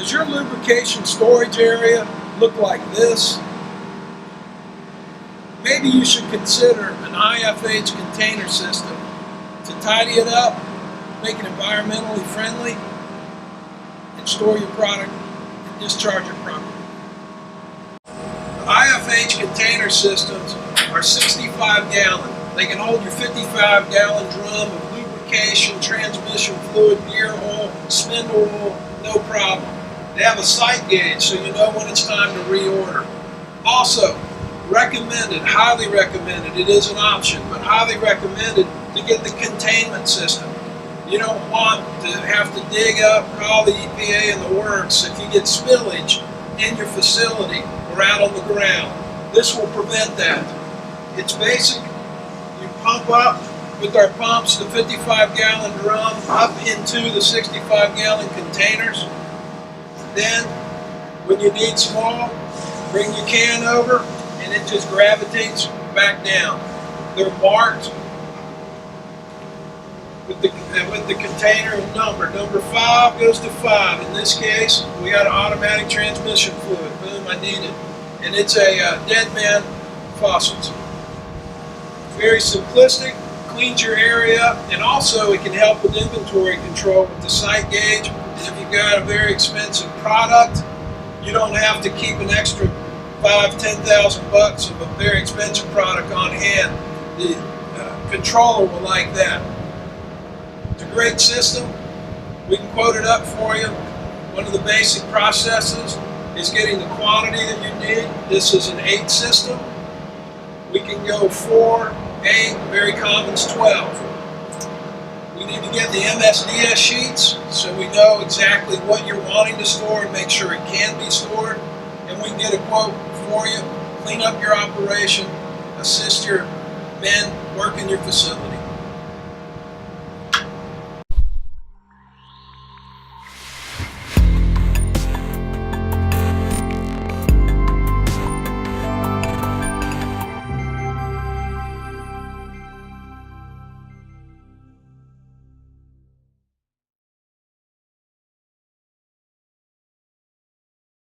Does your lubrication storage area look like this? Maybe you should consider an IFH container system to tidy it up, make it environmentally friendly, and store your product and discharge it properly. The IFH container systems are 65 gallon. They can hold your 55 gallon drum of lubrication, transmission fluid, gear oil, spindle oil, no problem. They have a sight gauge so you know when it's time to reorder. Also, recommended, highly recommended, it is an option, but highly recommended to get the containment system. You don't want to have to dig up, call the EPA and the works if you get spillage in your facility or out on the ground. This will prevent that. It's basic. You pump up with our pumps the 55 gallon drum up into the 65 gallon containers. Then, when you need some oil, bring your can over and it just gravitates back down. They're marked with the container number. Number 5 goes to 5. In this case, we got an automatic transmission fluid. Boom, I need it. And it's a dead man faucet. Very simplistic, cleans your area, and also it can help with inventory control with the sight gauge. And if you've got a very expensive product, you don't have to keep an extra $5,000-$10,000 of a very expensive product on hand. The controller will like that. It's a great system. We can quote it up for you. One of the basic processes is getting the quantity that you need. This is an 8 system. We can go 4, 8, very common is 12. We need to get the MSDS sheets so we know exactly what you're wanting to store and make sure it can be stored. And we can get a quote for you, clean up your operation, assist your men work in your facility.